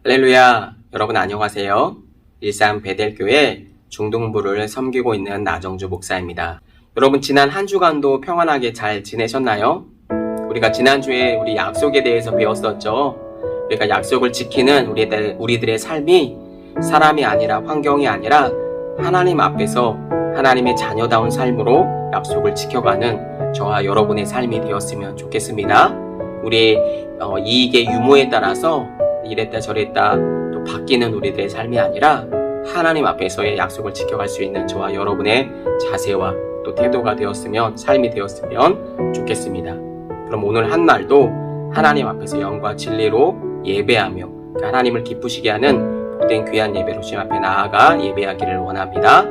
할렐루야, 여러분 안녕하세요. 일산 베델교회 중동부를 섬기고 있는 나정주 목사입니다. 여러분 지난 한 주간도 평안하게 잘 지내셨나요? 우리가 지난주에 우리 약속에 대해서 배웠었죠. 우리가 약속을 지키는 우리들의 삶이 사람이 아니라 환경이 아니라 하나님 앞에서 하나님의 자녀다운 삶으로 약속을 지켜가는 저와 여러분의 삶이 되었으면 좋겠습니다. 우리 이익의 유무에 따라서 이랬다 저랬다 또 바뀌는 우리들의 삶이 아니라 하나님 앞에서의 약속을 지켜갈 수 있는 저와 여러분의 자세와 또 태도가 되었으면, 삶이 되었으면 좋겠습니다. 그럼 오늘 한 날도 하나님 앞에서 영과 진리로 예배하며 하나님을 기쁘시게 하는 복된 귀한 예배로 주님 앞에 나아가 예배하기를 원합니다.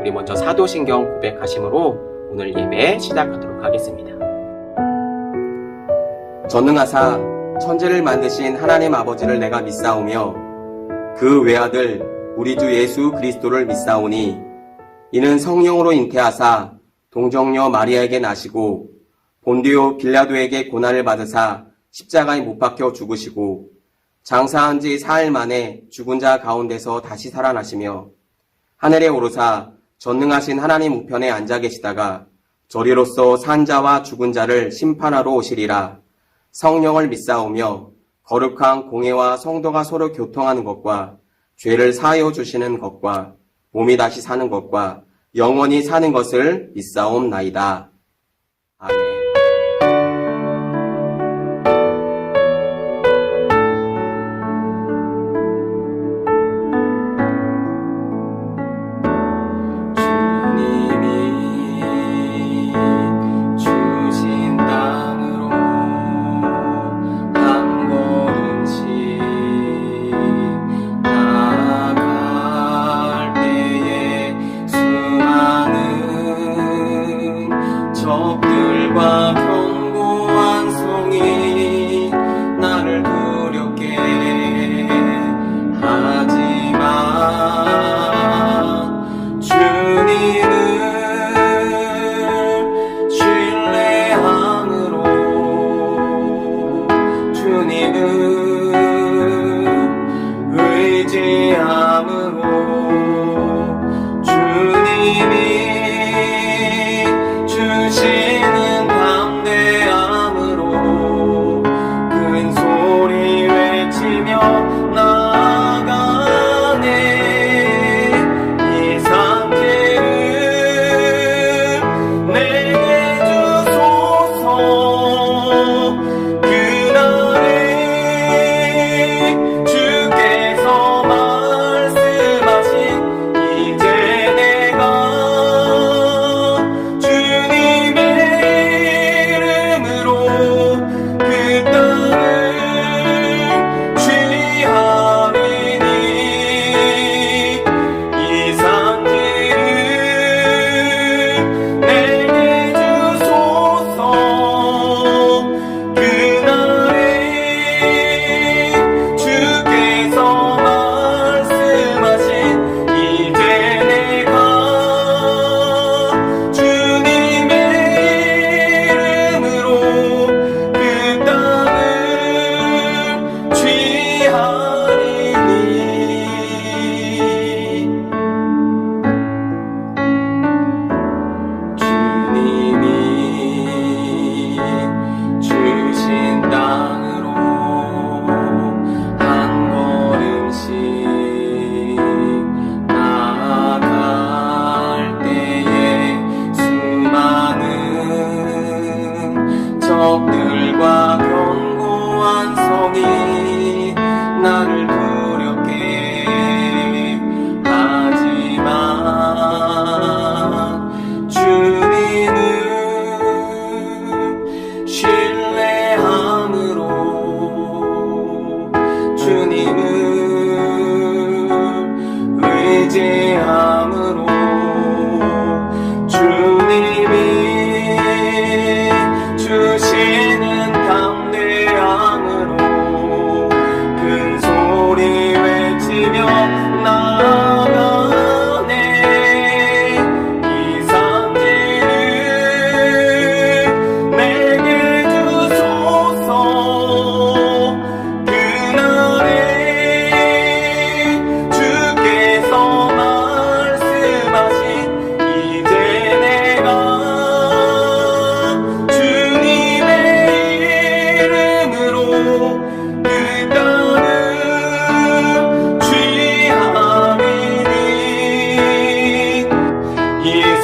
우리 먼저 사도신경 고백하심으로 오늘 예배 시작하도록 하겠습니다. 전능하사 천지를 만드신 하나님 아버지를 내가 믿사오며 그 외아들 우리 주 예수 그리스도를 믿사오니 이는 성령으로 잉태하사 동정녀 마리아에게 나시고 본디오 빌라도에게 고난을 받으사 십자가에 못 박혀 죽으시고 장사한 지 사흘 만에 죽은 자 가운데서 다시 살아나시며 하늘에 오르사 전능하신 하나님 우편에 앉아 계시다가 저리로서 산 자와 죽은 자를 심판하러 오시리라. 성령을 믿사오며 거룩한 공회와 성도가 서로 교통하는 것과 죄를 사하여 주시는 것과 몸이 다시 사는 것과 영원히 사는 것을 믿사옵나이다. 아멘. 적들과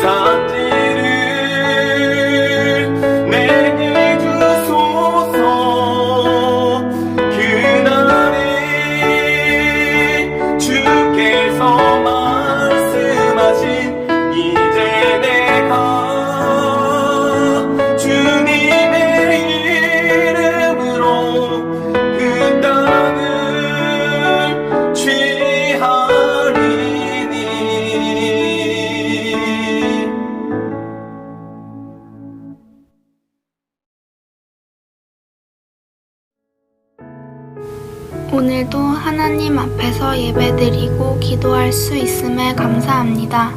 산지를 내게 주소서. 그날에 주께서 말씀하신 이제 내가 주님의 이름으로 그 땅을 취하리니. 오늘도 하나님 앞에서 예배드리고 기도할 수 있음에 감사합니다.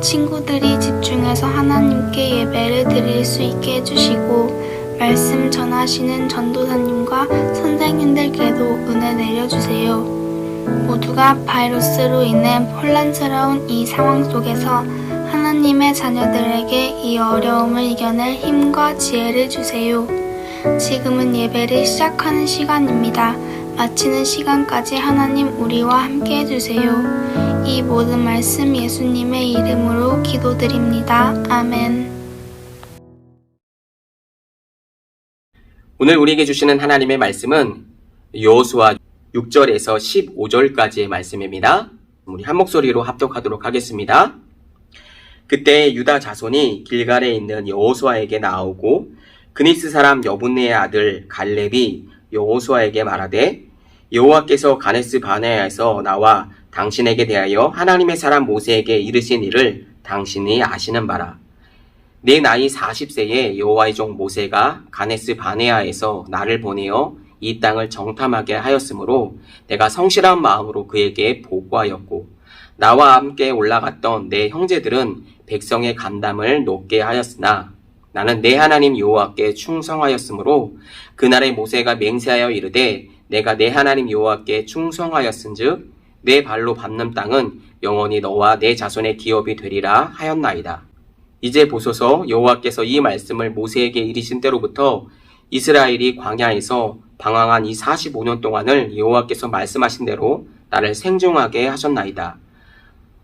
친구들이 집중해서 하나님께 예배를 드릴 수 있게 해주시고 말씀 전하시는 전도사님과 선생님들께도 은혜 내려주세요. 모두가 바이러스로 인해 혼란스러운 이 상황 속에서 하나님의 자녀들에게 이 어려움을 이겨낼 힘과 지혜를 주세요. 지금은 예배를 시작하는 시간입니다. 마치는 시간까지 하나님 우리와 함께 해주세요. 이 모든 말씀 예수님의 이름으로 기도드립니다. 아멘. 오늘 우리에게 주시는 하나님의 말씀은 여호수아 6절에서 15절까지의 말씀입니다. 우리 한 목소리로 합독하도록 하겠습니다. 그때 유다 자손이 길갈에 있는 여호수아에게 나오고 그니스 사람 여분네의 아들 갈렙이 여호수아에게 말하되 여호와께서 가데스 바네아에서 나와 당신에게 대하여 하나님의 사람 모세에게 이르신 일을 당신이 아시는 바라. 내 나이 40세에 여호와의 종 모세가 가데스 바네아에서 나를 보내어 이 땅을 정탐하게 하였으므로 내가 성실한 마음으로 그에게 보고하였고 나와 함께 올라갔던 내 형제들은 백성의 간담을 높게 하였으나 나는 내 하나님 여호와께 충성하였으므로 그날에 모세가 맹세하여 이르되 내가 내 하나님 여호와께 충성하였은즉 내 발로 밟는 땅은 영원히 너와 내 자손의 기업이 되리라 하였나이다. 이제 보소서 여호와께서 이 말씀을 모세에게 이르신 때로부터 이스라엘이 광야에서 방황한 이 45년 동안을 여호와께서 말씀하신 대로 나를 생중하게 하셨나이다.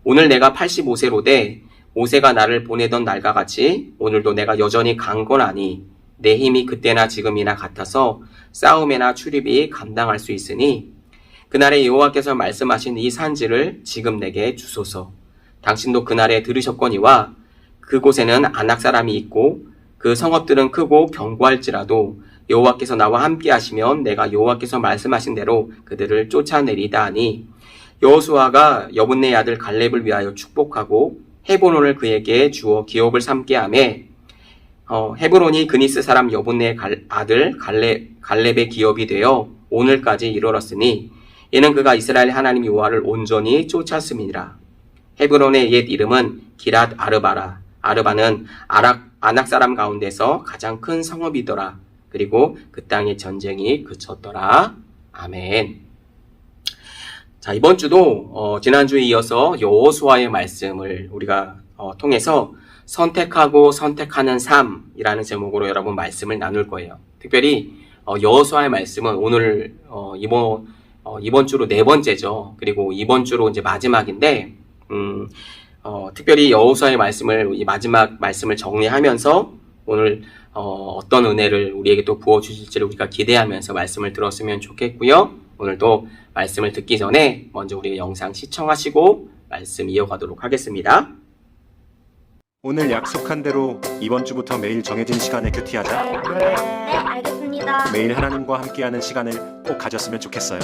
오늘 내가 85세로 돼 모세가 나를 보내던 날과 같이 오늘도 내가 여전히 강건하니 내 힘이 그때나 지금이나 같아서 싸움이나 출입이 감당할 수 있으니 그날에 여호와께서 말씀하신 이 산지를 지금 내게 주소서. 당신도 그날에 들으셨거니와 그곳에는 아낙 사람이 있고 그 성읍들은 크고 견고할지라도 여호와께서 나와 함께 하시면 내가 여호와께서 말씀하신 대로 그들을 쫓아내리다 하니 여호수아가 여분네 아들 갈렙을 위하여 축복하고 헤브론을 그에게 주어 기업을 삼게 하며 헤브론이 그니스 사람 여분네 아들 갈렙의 기업이 되어 오늘까지 이르렀으니 이는 그가 이스라엘 하나님 여호와를 온전히 쫓았음이니라. 헤브론의 옛 이름은 기랏 아르바라. 아르바는 아낙 사람 가운데서 가장 큰 성읍이더라. 그리고 그 땅의 전쟁이 그쳤더라. 아멘. 자, 이번 주도 지난주에 이어서 여호수아의 말씀을 우리가 통해서 선택하고 선택하는 삶이라는 제목으로 여러분 말씀을 나눌 거예요. 특별히 여호수아의 말씀은 오늘 이번 주로 네 번째죠. 그리고 이번 주로 이제 마지막인데 특별히 여호수아의 말씀을 이 마지막 말씀을 정리하면서 오늘 어떤 은혜를 우리에게 또 부어주실지를 우리가 기대하면서 말씀을 들었으면 좋겠고요. 오늘도 말씀을 듣기 전에 먼저 우리 영상 시청하시고 말씀 이어가도록 하겠습니다. 오늘 약속한 대로 이번 주부터 매일 정해진 시간에 큐티하자. 네, 알겠습니다. 매일 하나님과 함께하는 시간을 꼭 가졌으면 좋겠어요.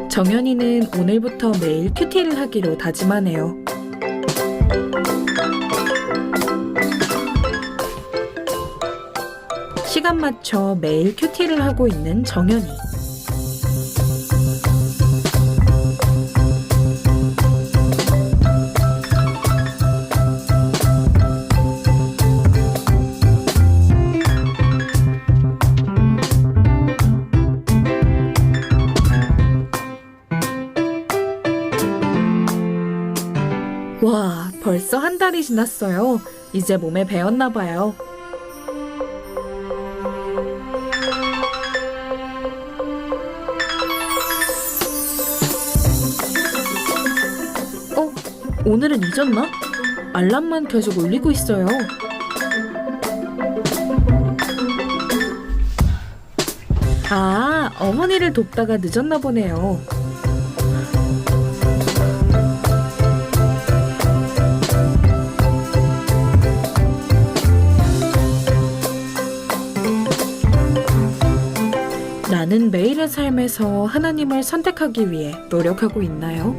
정연이는 오늘부터 매일 큐티를 하기로 다짐하네요. 시간 맞춰 매일 큐티를 하고 있는 정연이. 와, 벌써 한 달이 지났어요. 이제 몸에 배었나 봐요. 오늘은 잊었나? 알람만 계속 울리고 있어요. 아, 어머니를 돕다가 늦었나 보네요. 나는 매일의 삶에서 하나님을 선택하기 위해 노력하고 있나요?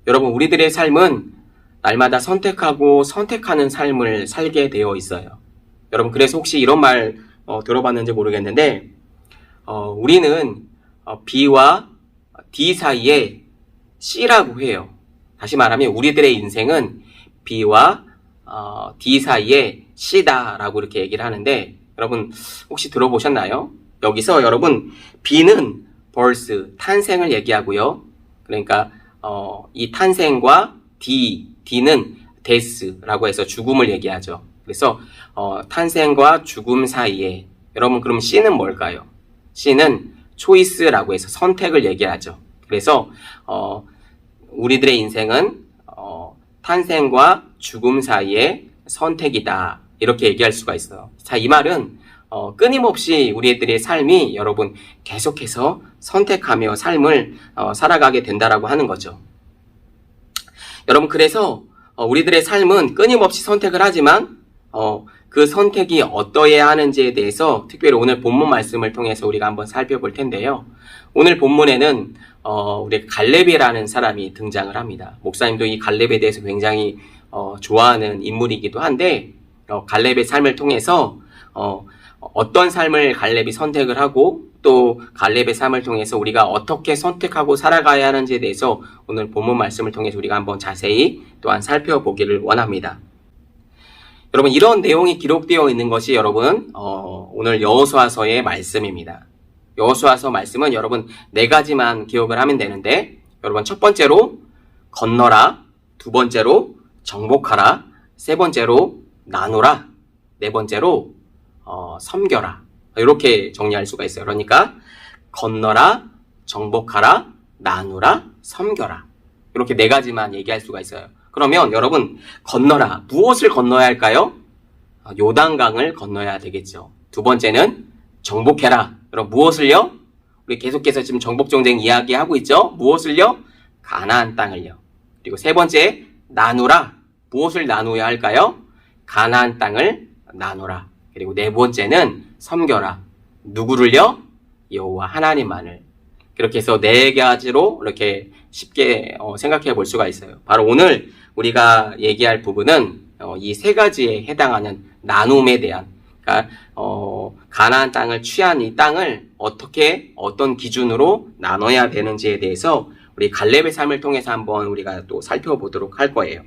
여러분, 우리들의 삶은 날마다 선택하고 선택하는 삶을 살게 되어 있어요. 여러분, 그래서 혹시 이런 말 들어봤는지 모르겠는데, 우리는 B와 D 사이에 C라고 해요. 다시 말하면 우리들의 인생은 B와 D 사이에 C다라고 이렇게 얘기를 하는데, 여러분 혹시 들어보셨나요? 여기서 여러분 B는 birth, 탄생을 얘기하고요. 그러니까 이 탄생과 D는 death라고 해서 죽음을 얘기하죠. 그래서 탄생과 죽음 사이에, 여러분 그럼 C는 뭘까요? C는 choice라고 해서 선택을 얘기하죠. 그래서 우리들의 인생은 탄생과 죽음 사이의 선택이다, 이렇게 얘기할 수가 있어요. 자, 이 말은 끊임없이 우리들의 삶이 여러분 계속해서 선택하며 삶을 살아가게 된다라고 하는 거죠. 여러분, 그래서 우리들의 삶은 끊임없이 선택을 하지만 그 선택이 어떠해야 하는지에 대해서 특별히 오늘 본문 말씀을 통해서 우리가 한번 살펴볼 텐데요. 오늘 본문에는 우리 갈렙이라는 사람이 등장을 합니다. 목사님도 이 갈렙에 대해서 굉장히 좋아하는 인물이기도 한데, 갈렙의 삶을 통해서 어떤 삶을 갈렙이 선택을 하고 또 갈렙의 삶을 통해서 우리가 어떻게 선택하고 살아가야 하는지에 대해서 오늘 본문 말씀을 통해서 우리가 한번 자세히 또한 살펴보기를 원합니다. 여러분, 이런 내용이 기록되어 있는 것이 여러분 오늘 여호수아서의 말씀입니다. 여호수아서 말씀은 여러분 4가지만 기억을 하면 되는데, 여러분 첫 번째로 건너라, 두 번째로 정복하라, 세 번째로 나누라, 네 번째로 섬겨라, 이렇게 정리할 수가 있어요. 그러니까 건너라, 정복하라, 나누라, 섬겨라, 이렇게 4가지만 얘기할 수가 있어요. 그러면 여러분, 건너라, 무엇을 건너야 할까요? 요단강을 건너야 되겠죠. 두 번째는 정복해라. 여러분, 무엇을요? 우리 계속해서 지금 정복 전쟁 이야기하고 있죠. 무엇을요? 가나안 땅을요. 그리고 세 번째, 나누라. 무엇을 나누어야 할까요? 가나안 땅을 나누라. 그리고 네 번째는 섬겨라. 누구를요? 여호와 하나님만을. 그렇게 해서 4가지로 이렇게 쉽게 생각해 볼 수가 있어요. 바로 오늘 우리가 얘기할 부분은 이 3가지에 해당하는 나눔에 대한, 그러니까 가나안 땅을 취한 이 땅을 어떻게, 어떤 기준으로 나눠야 되는지에 대해서 우리 갈렙의 삶을 통해서 한번 우리가 또 살펴보도록 할 거예요.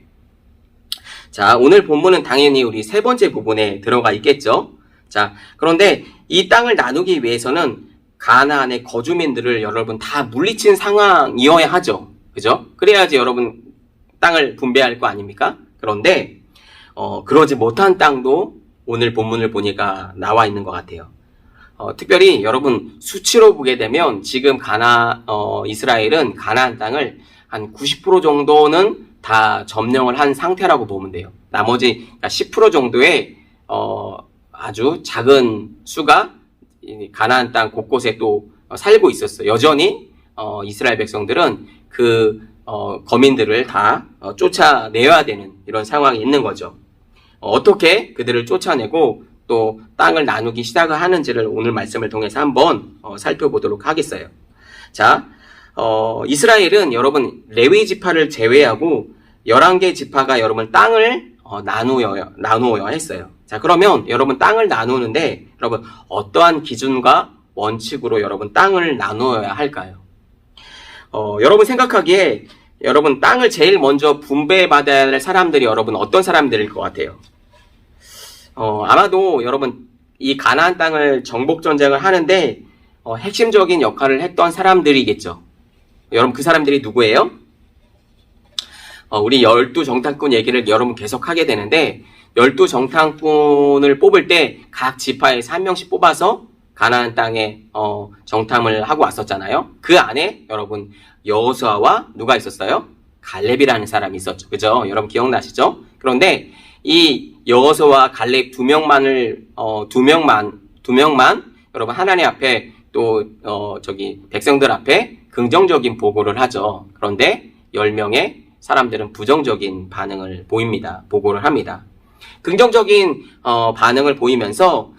자, 오늘 본문은 당연히 우리 3번째 부분에 들어가 있겠죠. 자, 그런데 이 땅을 나누기 위해서는 가나안의 거주민들을 여러분 다 물리친 상황이어야 하죠. 그죠? 그래야지 여러분 땅을 분배할 거 아닙니까? 그런데 그러지 못한 땅도 오늘 본문을 보니까 나와 있는 것 같아요. 특별히 여러분 수치로 보게 되면 지금 이스라엘은 가나안 땅을 한 90% 정도는 다 점령을 한 상태라고 보면 돼요. 나머지 10% 정도의 아주 작은 수가 가나안 땅 곳곳에 또 살고 있었어요. 여전히 이스라엘 백성들은 그 거민들을 다 쫓아내야 되는 이런 상황이 있는 거죠. 어떻게 그들을 쫓아내고 또 땅을 나누기 시작을 하는지를 오늘 말씀을 통해서 한번 살펴보도록 하겠어요. 자, 이스라엘은 여러분 레위 지파를 제외하고 11개 지파가 여러분 땅을 나누어야 했어요. 자, 그러면 여러분 땅을 나누는데 여러분 어떠한 기준과 원칙으로 여러분 땅을 나누어야 할까요? 여러분 생각하기에 여러분 땅을 제일 먼저 분배받아야 할 사람들이 여러분 어떤 사람들일 것 같아요? 아마도 여러분 이 가나안 땅을 정복 전쟁을 하는데 핵심적인 역할을 했던 사람들이겠죠. 여러분 그 사람들이 누구예요? 우리 12정탐꾼 얘기를 여러분 계속 하게 되는데 12정탐꾼을 뽑을 때 각 지파에서 한 명씩 뽑아서 가나안 땅에 정탐을 하고 왔었잖아요. 그 안에 여러분 여호수아와 누가 있었어요? 갈렙이라는 사람이 있었죠. 그죠? 여러분 기억나시죠? 그런데 이 여호수아와 갈렙 두 명만 여러분 하나님 앞에 또 백성들 앞에 긍정적인 보고를 하죠. 그런데 10명의 사람들은 부정적인 반응을 보입니다. 보고를 합니다. 긍정적인 반응을 보이면서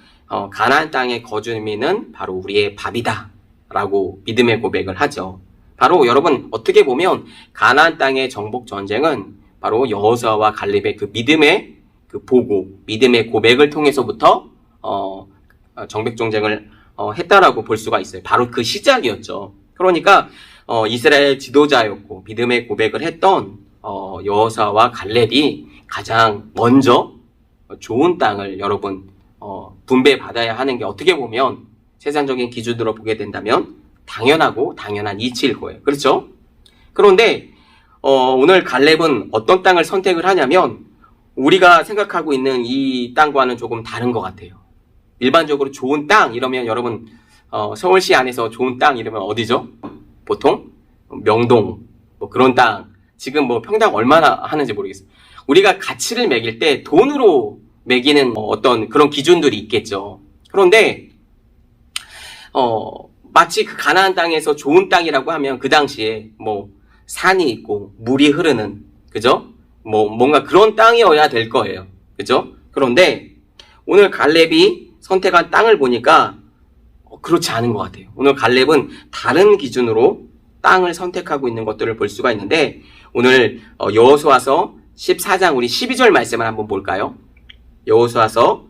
가나안 땅의 거주민은 바로 우리의 밥이다 라고 믿음의 고백을 하죠. 바로 여러분 어떻게 보면 가나안 땅의 정복 전쟁은 바로 여호수아와 갈렙의 그 믿음의 그 보고, 믿음의 고백을 통해서부터 정복 전쟁을 했다라고 볼 수가 있어요. 바로 그 시작이었죠. 그러니까 이스라엘 지도자였고 믿음의 고백을 했던 여호수아와 갈렙이 가장 먼저 좋은 땅을 여러분 분배받아야 하는 게 어떻게 보면 세상적인 기준으로 보게 된다면 당연한 이치일 거예요. 그렇죠? 그런데 오늘 갈렙은 어떤 땅을 선택을 하냐면 우리가 생각하고 있는 이 땅과는 조금 다른 것 같아요. 일반적으로 좋은 땅 이러면 여러분 서울시 안에서 좋은 땅 이러면 어디죠? 보통 명동 뭐 그런 땅 지금 뭐 평당 얼마나 하는지 모르겠어요. 우리가 가치를 매길 때 돈으로 매기는 어떤 그런 기준들이 있겠죠. 그런데 마치 그 가나안 땅에서 좋은 땅이라고 하면 그 당시에 뭐 산이 있고 물이 흐르는 그죠? 뭔가 그런 땅이어야 될 거예요. 그죠? 그런데 오늘 갈렙이 선택한 땅을 보니까 그렇지 않은 것 같아요. 오늘 갈렙은 다른 기준으로 땅을 선택하고 있는 것들을 볼 수가 있는데 오늘 여호수아서 14장 우리 12절 말씀을 한번 볼까요? 여호수아서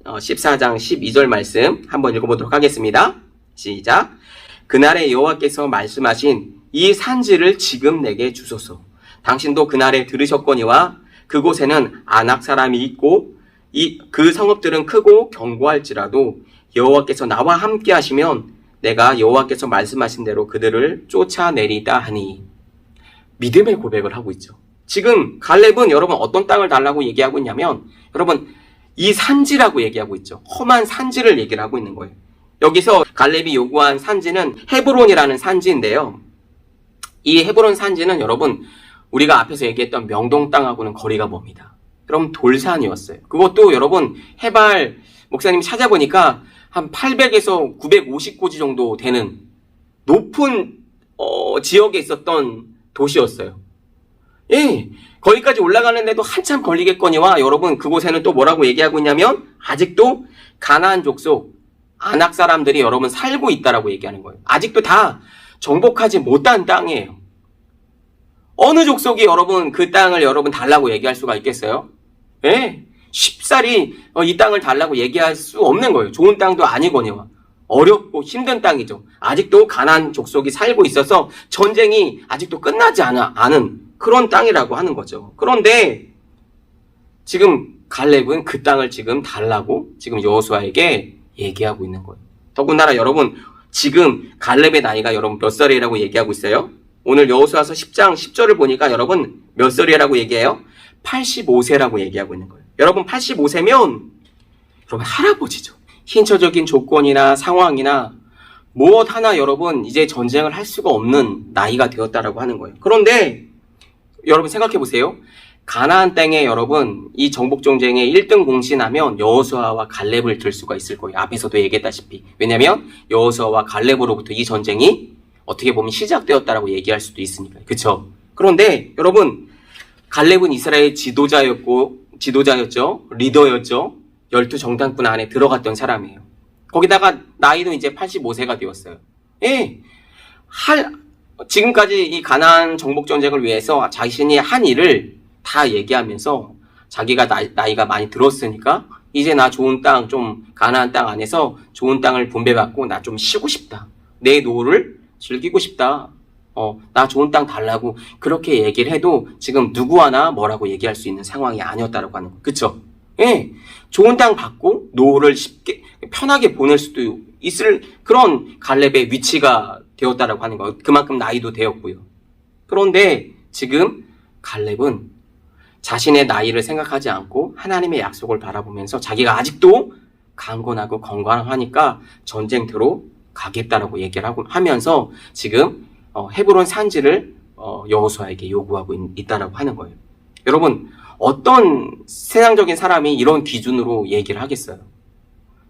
14장 12절 말씀 한번 읽어보도록 하겠습니다. 시작. 그날에 여호와께서 말씀하신 이 산지를 지금 내게 주소서. 당신도 그날에 들으셨거니와 그곳에는 아낙 사람이 있고 그 성읍들은 크고 견고할지라도 여호와께서 나와 함께 하시면 내가 여호와께서 말씀하신 대로 그들을 쫓아내리다 하니. 믿음의 고백을 하고 있죠. 지금 갈렙은 여러분 어떤 땅을 달라고 얘기하고 있냐면 여러분 이 산지라고 얘기하고 있죠. 험한 산지를 얘기를 하고 있는 거예요. 여기서 갈렙이 요구한 산지는 헤브론이라는 산지인데요. 이 헤브론 산지는 여러분 우리가 앞에서 얘기했던 명동 땅하고는 거리가 멉니다. 여러분 돌산이었어요. 그것도 여러분 해발 목사님이 찾아보니까 한 800에서 950고지 정도 되는 높은 지역에 있었던 도시였어요. 예, 거기까지 올라가는데도 한참 걸리겠거니와 여러분 그곳에는 또 뭐라고 얘기하고 있냐면 아직도 가나안 족속 아낙 사람들이 여러분 살고 있다라고 얘기하는 거예요. 아직도 다 정복하지 못한 땅이에요. 어느 족속이 여러분 그 땅을 여러분 달라고 얘기할 수가 있겠어요? 예, 쉽사리 이 땅을 달라고 얘기할 수 없는 거예요. 좋은 땅도 아니거니와 어렵고 힘든 땅이죠. 아직도 가나안 족속이 살고 있어서 전쟁이 아직도 끝나지 않은 그런 땅이라고 하는 거죠. 그런데 지금 갈렙은 그 땅을 지금 달라고 지금 여호수아에게 얘기하고 있는 거예요. 더군다나 여러분 지금 갈렙의 나이가 여러분 몇 살이라고 얘기하고 있어요? 오늘 여호수아서 10장 10절을 보니까 여러분 몇 살이라고 얘기해요? 85세라고 얘기하고 있는 거예요. 여러분 85세면 여러분 할아버지죠. 신체적인 조건이나 상황이나 무엇 하나 여러분 이제 전쟁을 할 수가 없는 나이가 되었다라고 하는 거예요. 그런데 여러분 생각해 보세요. 가나안 땅에 여러분 이 정복 전쟁에 1등 공신하면 여호수아와 갈렙을 들 수가 있을 거예요. 앞에서도 얘기했다시피. 왜냐면 여호수아와 갈렙으로부터 이 전쟁이 어떻게 보면 시작되었다라고 얘기할 수도 있으니까요. 그렇죠? 그런데 여러분 갈렙은 이스라엘 지도자였죠. 리더였죠. 12정탐꾼 안에 들어갔던 사람이에요. 거기다가 나이도 이제 85세가 되었어요. 예. 지금까지 이 가나안 정복 전쟁을 위해서 자신이 한 일을 다 얘기하면서 자기가 나이가 많이 들었으니까 이제 나 좋은 땅 좀 가나안 땅 안에서 좋은 땅을 분배받고 나 좀 쉬고 싶다. 내 노후를 즐기고 싶다. 나 좋은 땅 달라고 그렇게 얘기를 해도 지금 누구 하나 뭐라고 얘기할 수 있는 상황이 아니었다라고 하는 거. 그쵸? 예. 좋은 땅 받고 노후를 쉽게 편하게 보낼 수도 있을 그런 갈렙의 위치가 되었다라고 하는 거. 그만큼 나이도 되었고요. 그런데 지금 갈렙은 자신의 나이를 생각하지 않고 하나님의 약속을 바라보면서 자기가 아직도 강건하고 건강하니까 전쟁터로 가겠다라고 얘기를 하면서 지금 헤브론 산지를 여호수아에게 요구하고 있다라고 하는 거예요. 여러분, 어떤 세상적인 사람이 이런 기준으로 얘기를 하겠어요?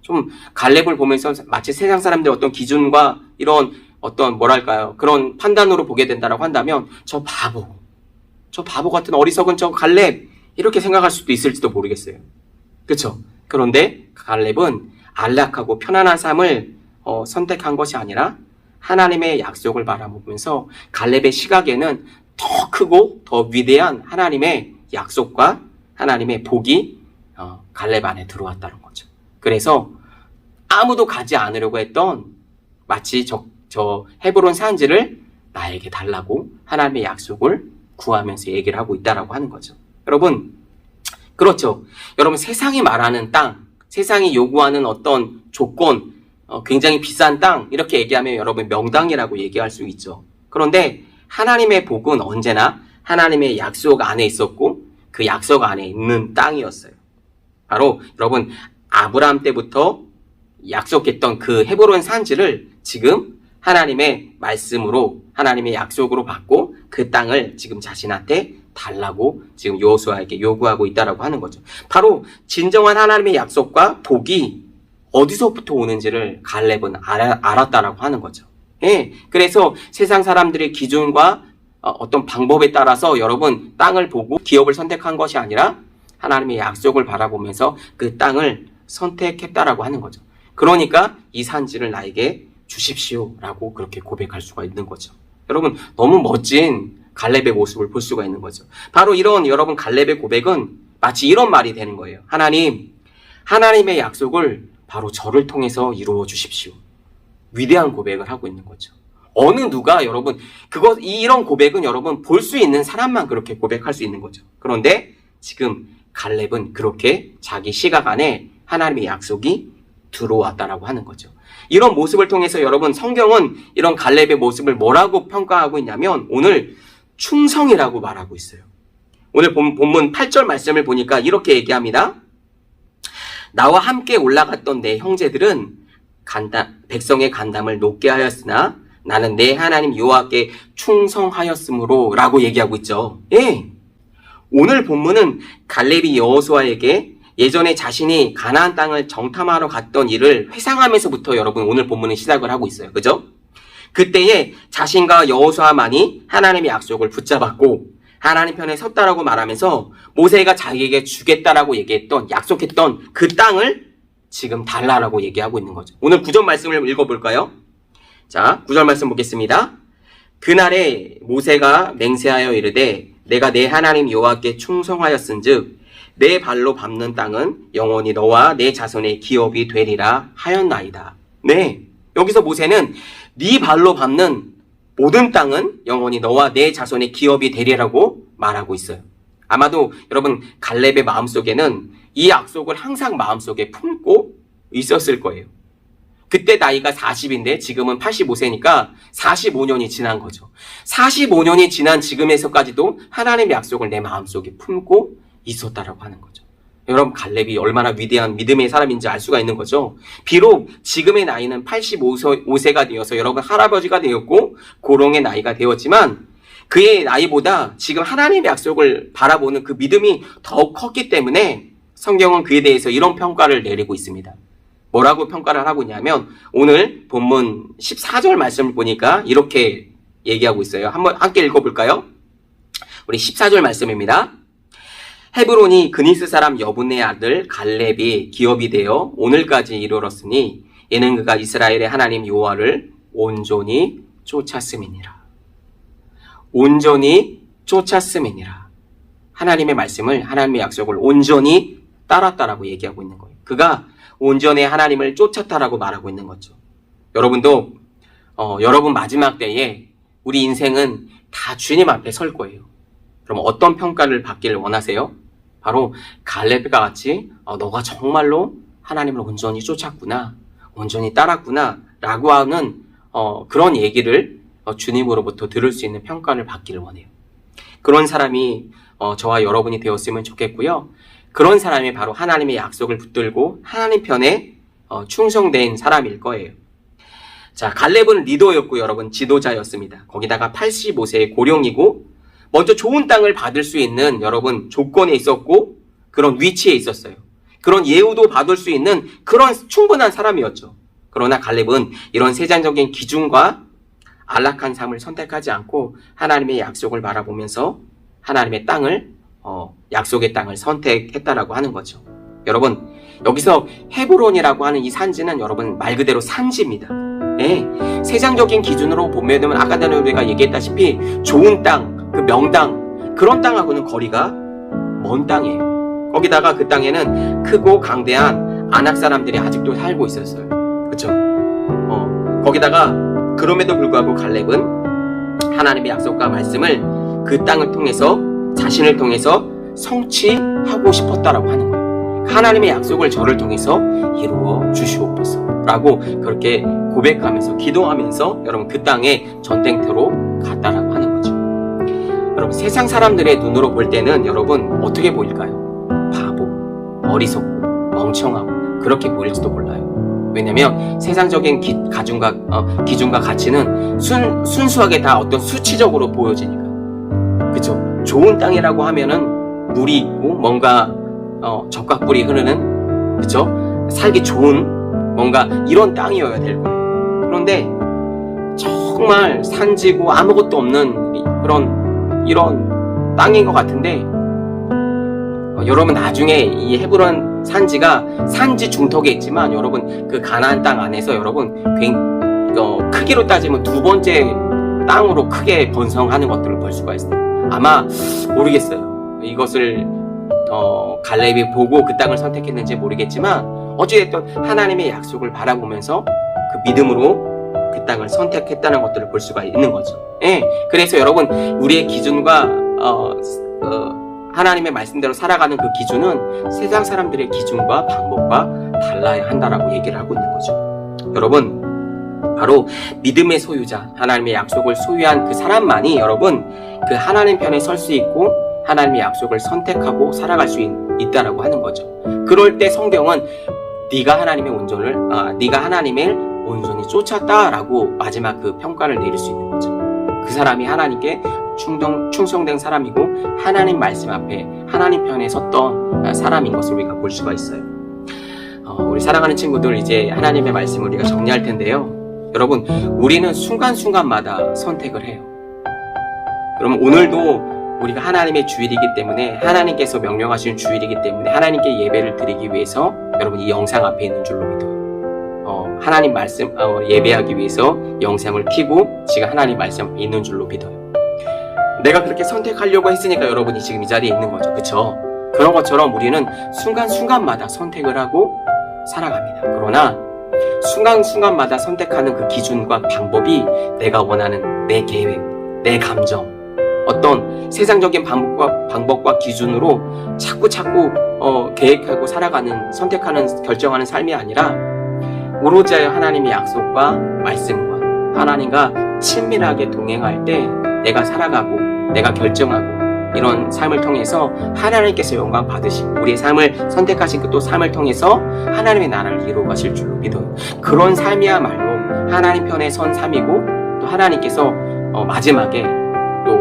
좀 갈렙을 보면서 마치 세상 사람들 어떤 기준과 이런 어떤 뭐랄까요, 그런 판단으로 보게 된다라고 한다면 저 바보 같은 어리석은 저 갈렙, 이렇게 생각할 수도 있을지도 모르겠어요. 그렇죠? 그런데 갈렙은 안락하고 편안한 삶을 선택한 것이 아니라 하나님의 약속을 바라보면서 갈렙의 시각에는 더 크고 더 위대한 하나님의 약속과 하나님의 복이 갈렙 안에 들어왔다는 거죠. 그래서 아무도 가지 않으려고 했던 마치 저 헤브론 산지를 나에게 달라고 하나님의 약속을 구하면서 얘기를 하고 있다라고 하는 거죠. 여러분, 그렇죠. 여러분, 세상이 말하는 땅, 세상이 요구하는 어떤 조건, 굉장히 비싼 땅, 이렇게 얘기하면 여러분 명당이라고 얘기할 수 있죠. 그런데 하나님의 복은 언제나 하나님의 약속 안에 있었고 그 약속 안에 있는 땅이었어요. 바로 여러분, 아브라함 때부터 약속했던 그 헤브론 산지를 지금 하나님의 말씀으로, 하나님의 약속으로 받고 그 땅을 지금 자신한테 달라고 지금 여호수아에게 요구하고 있다라고 하는 거죠. 바로 진정한 하나님의 약속과 복이 어디서부터 오는지를 갈렙은 알았다라고 하는 거죠. 예, 그래서 세상 사람들의 기준과 어떤 방법에 따라서 여러분 땅을 보고 기업을 선택한 것이 아니라 하나님의 약속을 바라보면서 그 땅을 선택했다라고 하는 거죠. 그러니까 이 산지를 나에게 주십시오라고 그렇게 고백할 수가 있는 거죠. 여러분, 너무 멋진 갈렙의 모습을 볼 수가 있는 거죠. 바로 이런 여러분 갈렙의 고백은 마치 이런 말이 되는 거예요. 하나님의 약속을 바로 저를 통해서 이루어 주십시오. 위대한 고백을 하고 있는 거죠. 어느 누가 여러분, 이런 고백은 여러분 볼 수 있는 사람만 그렇게 고백할 수 있는 거죠. 그런데 지금 갈렙은 그렇게 자기 시각 안에 하나님의 약속이 들어왔다라고 하는 거죠. 이런 모습을 통해서 여러분, 성경은 이런 갈렙의 모습을 뭐라고 평가하고 있냐면 오늘 충성이라고 말하고 있어요. 오늘 본문 8절 말씀을 보니까 이렇게 얘기합니다. 나와 함께 올라갔던 내 형제들은 백성의 간담을 높게 하였으나 나는 내 하나님 여호와께 충성하였으므로 라고 얘기하고 있죠. 예. 오늘 본문은 갈렙이 여호수아에게 예전에 자신이 가나안 땅을 정탐하러 갔던 일을 회상하면서부터 여러분 오늘 본문은 시작을 하고 있어요. 그죠? 그때에 자신과 여호수아만이 하나님의 약속을 붙잡았고 하나님 편에 섰다라고 말하면서 모세가 자기에게 주겠다라고 약속했던 그 땅을 지금 달라라고 얘기하고 있는 거죠. 오늘 9절 말씀을 읽어볼까요? 자, 9절 말씀 보겠습니다. 그날에 모세가 맹세하여 이르되 내가 내 하나님 여호와께 충성하였은즉 내 발로 밟는 땅은 영원히 너와 내 자손의 기업이 되리라 하였나이다. 네, 여기서 모세는 네 발로 밟는 모든 땅은 영원히 너와 내 자손의 기업이 되리라고 말하고 있어요. 아마도 여러분 갈렙의 마음속에는 이 약속을 항상 마음속에 품고 있었을 거예요. 그때 나이가 40인데 지금은 85세니까 45년이 지난 거죠. 45년이 지난 지금에서까지도 하나님의 약속을 내 마음속에 품고 있었다라고 하는 거죠. 여러분, 갈렙이 얼마나 위대한 믿음의 사람인지 알 수가 있는 거죠. 비록 지금의 나이는 85세가 되어서 여러분 할아버지가 되었고 고령의 나이가 되었지만 그의 나이보다 지금 하나님의 약속을 바라보는 그 믿음이 더욱 컸기 때문에 성경은 그에 대해서 이런 평가를 내리고 있습니다. 뭐라고 평가를 하고 있냐면 오늘 본문 14절 말씀을 보니까 이렇게 얘기하고 있어요. 한번 함께 읽어볼까요? 우리 14절 말씀입니다. 헤브론이 그니스 사람 여분의 아들 갈렙이 기업이 되어 오늘까지 이르렀으니 이는 그가 이스라엘의 하나님 여호와를 온전히 쫓았음이니라. 온전히 쫓았음이니라. 하나님의 말씀을, 하나님의 약속을 온전히 따랐다라고 얘기하고 있는 거예요. 그가 온전히 하나님을 쫓았다라고 말하고 있는 거죠. 여러분도 여러분 마지막 때에 우리 인생은 다 주님 앞에 설 거예요. 그럼 어떤 평가를 받기를 원하세요? 바로 갈렙과 같이 너가 정말로 하나님을 온전히 쫓았구나, 온전히 따랐구나 라고 하는 그런 얘기를 주님으로부터 들을 수 있는 평가를 받기를 원해요. 그런 사람이 저와 여러분이 되었으면 좋겠고요. 그런 사람이 바로 하나님의 약속을 붙들고 하나님 편에 충성된 사람일 거예요. 자, 갈렙은 리더였고 여러분 지도자였습니다. 거기다가 85세의 고령이고 먼저 좋은 땅을 받을 수 있는 여러분 조건에 있었고 그런 위치에 있었어요. 그런 예우도 받을 수 있는 그런 충분한 사람이었죠. 그러나 갈렙은 이런 세상적인 기준과 안락한 삶을 선택하지 않고 하나님의 약속을 바라보면서 하나님의 땅을 약속의 땅을 선택했다라고 하는 거죠. 여러분 여기서 헤브론이라고 하는 이 산지는 여러분 말 그대로 산지입니다. 네, 세상적인 기준으로 보면 아까 전에 우리가 얘기했다시피 좋은 땅, 그 명당 그런 땅하고는 거리가 먼 땅이에요. 거기다가 그 땅에는 크고 강대한 아낙 사람들이 아직도 살고 있었어요. 그렇죠? 거기다가 그럼에도 불구하고 갈렙은 하나님의 약속과 말씀을 그 땅을 통해서 자신을 통해서 성취하고 싶었다라고 하는 거예요. 하나님의 약속을 저를 통해서 이루어 주시옵소서 라고 그렇게 고백하면서 기도하면서 여러분 그 땅에 전쟁터로 갔다라고 하는 거죠. 여러분 세상 사람들의 눈으로 볼 때는 여러분 어떻게 보일까요? 바보, 어리석고 멍청하고 그렇게 보일지도 몰라요. 왜냐면 세상적인 기준과 가치는 순수하게 다 어떤 수치적으로 보여지니까. 그쵸? 좋은 땅이라고 하면은 물이 있고 뭔가 적각불이 흐르는, 그쵸? 살기 좋은 뭔가 이런 땅이어야 될 거예요. 그런데 정말 산지고 아무것도 없는 이런 땅인 것 같은데 여러분 나중에 이 헤브론 산지가 산지 중턱에 있지만 여러분 그 가나안 땅 안에서 여러분 크기로 따지면 두 번째 땅으로 크게 번성하는 것들을 볼 수가 있어요. 아마 모르겠어요. 이것을 갈렙이 보고 그 땅을 선택했는지 모르겠지만 어찌됐든 하나님의 약속을 바라보면서 그 믿음으로 그 땅을 선택했다는 것들을 볼 수가 있는 거죠. 예, 그래서 여러분 우리의 기준과 하나님의 말씀대로 살아가는 그 기준은 세상 사람들의 기준과 방법과 달라야 한다라고 얘기를 하고 있는 거죠. 여러분 바로 믿음의 소유자, 하나님의 약속을 소유한 그 사람만이 여러분 그 하나님 편에 설 수 있고 하나님의 약속을 선택하고 살아갈 수 있다라고 하는 거죠. 그럴 때 성경은 네가 하나님의 온전히 쫓았다라고 마지막 그 평가를 내릴 수 있는 거죠. 그 사람이 하나님께 충성된 사람이고 하나님 말씀 앞에 하나님 편에 섰던 사람인 것을 우리가 볼 수가 있어요. 우리 사랑하는 친구들 이제 하나님의 말씀을 우리가 정리할 텐데요. 여러분 우리는 순간순간마다 선택을 해요. 그러면 오늘도 우리가 하나님의 주일이기 때문에 하나님께서 명령하신 주일이기 때문에 하나님께 예배를 드리기 위해서 여러분 이 영상 앞에 있는 줄로 믿어요. 하나님 말씀 예배하기 위해서 영상을 켜고 지금 하나님 말씀 앞에 있는 줄로 믿어요. 내가 그렇게 선택하려고 했으니까 여러분이 지금 이 자리에 있는 거죠. 그쵸? 그런 것처럼 우리는 순간순간마다 선택을 하고 살아갑니다. 그러나 순간순간마다 선택하는 그 기준과 방법이 내가 원하는 내 계획, 내 감정, 어떤 세상적인 방법과 기준으로 자꾸 계획하고 살아가는, 선택하는, 결정하는 삶이 아니라 오로지 하나님의 약속과 말씀과 하나님과 친밀하게 동행할 때 내가 살아가고 내가 결정하고 이런 삶을 통해서 하나님께서 영광 받으시고 우리의 삶을 선택하신 그 또 삶을 통해서 하나님의 나라를 이루어 가실 줄로 믿어요. 그런 삶이야말로 하나님 편에 선 삶이고 또 하나님께서 마지막에 또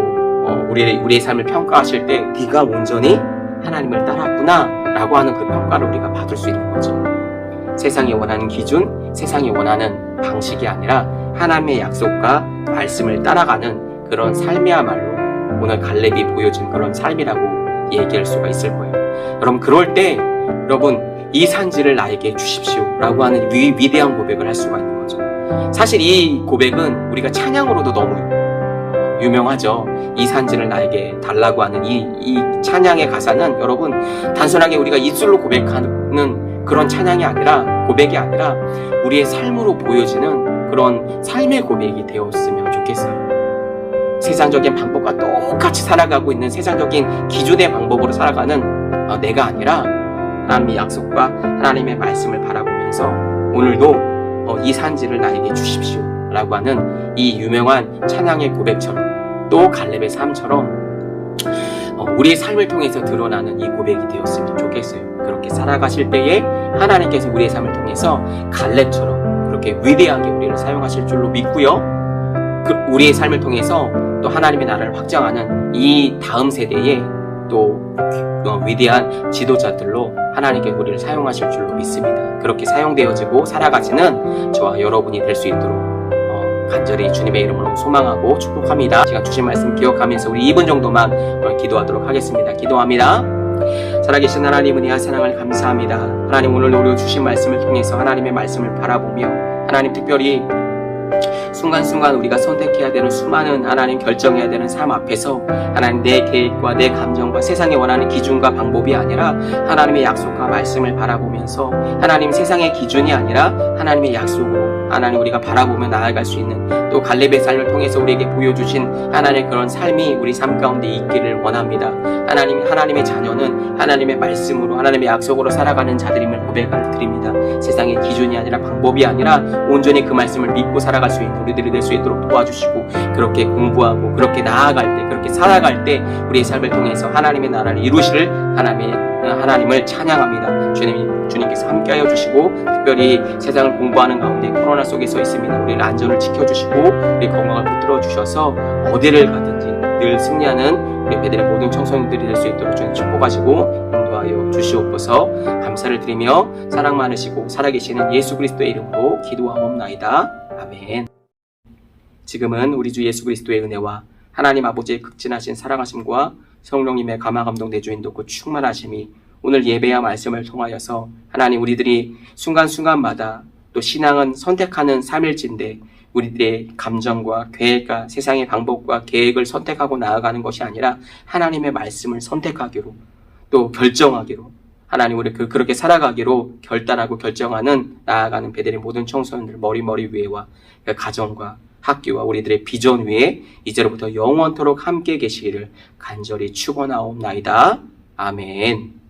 우리의 삶을 평가하실 때 네가 온전히 하나님을 따랐구나 라고 하는 그 평가를 우리가 받을 수 있는 거죠. 세상이 원하는 기준, 세상이 원하는 방식이 아니라 하나님의 약속과 말씀을 따라가는 그런 삶이야말로 오늘 갈렙이 보여준 그런 삶이라고 얘기할 수가 있을 거예요. 여러분 그럴 때 여러분 이 산지를 나에게 주십시오 라고 하는 위대한 고백을 할 수가 있는 거죠. 사실 이 고백은 우리가 찬양으로도 너무 유명하죠. 이 산지를 나에게 달라고 하는 이 찬양의 가사는 여러분 단순하게 우리가 입술로 고백하는 그런 찬양이 아니라 고백이 아니라 우리의 삶으로 보여지는 그런 삶의 고백이 되었으면 좋겠어요. 세상적인 방법과 똑같이 살아가고 있는 세상적인 기준의 방법으로 살아가는 내가 아니라 하나님의 약속과 하나님의 말씀을 바라보면서 오늘도 이 산지를 나에게 주십시오 라고 하는 이 유명한 찬양의 고백처럼 또 갈렙의 삶처럼 우리의 삶을 통해서 드러나는 이 고백이 되었으면 좋겠어요. 그렇게 살아가실 때에 하나님께서 우리의 삶을 통해서 갈렙처럼 그렇게 위대하게 우리를 사용하실 줄로 믿고요. 우리의 삶을 통해서 또 하나님의 나라를 확장하는 이 다음 세대에 또 위대한 지도자들로 하나님께 우리를 사용하실 줄로 믿습니다. 그렇게 사용되어지고 살아가시는 저와 여러분이 될 수 있도록 간절히 주님의 이름으로 소망하고 축복합니다. 제가 주신 말씀 기억하면서 우리 2분 정도만 기도하도록 하겠습니다. 기도합니다. 살아계신 하나님 은혜와 사랑을 감사합니다. 하나님 오늘 우리 주신 말씀을 통해서 하나님의 말씀을 바라보며 하나님 특별히 순간순간 우리가 선택해야 되는 수많은 하나님 결정해야 되는 삶 앞에서 하나님 내 계획과 내 감정과 세상이 원하는 기준과 방법이 아니라 하나님의 약속과 말씀을 바라보면서 하나님 세상의 기준이 아니라 하나님의 약속으로 하나님 우리가 바라보며 나아갈 수 있는 또 갈렙의 삶을 통해서 우리에게 보여주신 하나님의 그런 삶이 우리 삶 가운데 있기를 원합니다. 하나님의 자녀는 하나님의 말씀으로 하나님의 약속으로 살아가는 자들임을 고백을 드립니다. 세상의 기준이 아니라 방법이 아니라 온전히 그 말씀을 믿고 살아갈 수 있는 우리들이 될 수 있도록 도와주시고 그렇게 공부하고 그렇게 나아갈 때 그렇게 살아갈 때 우리의 삶을 통해서 하나님의 나라를 이루실 하나님을 찬양합니다. 주님께서 함께하여 주시고 특별히 세상을 공부하는 가운데 코로나 속에 서 있습니다. 우리를 안전을 지켜주시고 우리 건강을 붙들어 주셔서 어디를 가든지 늘 승리하는 우리 베델의 모든 청소년들이 될 수 있도록 주님 축복하시고 인도하여 주시옵소서. 감사를 드리며 사랑 많으시고 살아계시는 예수 그리스도의 이름으로 기도하옵나이다. 아멘. 지금은 우리 주 예수 그리스도의 은혜와 하나님 아버지의 극진하신 사랑하심과 성령님의 감화감동 내주인도고 충만하심이 오늘 예배와 말씀을 통하여서 하나님 우리들이 순간순간마다 또 신앙은 선택하는 삶일진데 우리들의 감정과 계획과 세상의 방법과 계획을 선택하고 나아가는 것이 아니라 하나님의 말씀을 선택하기로 또 결정하기로 하나님 우리 그렇게 살아가기로 결단하고 결정하는 나아가는 베델의 모든 청소년들 머리 위에와 그 가정과 학교와 우리들의 비전 위에 이제로부터 영원토록 함께 계시기를 간절히 축원하옵나이다. 아멘.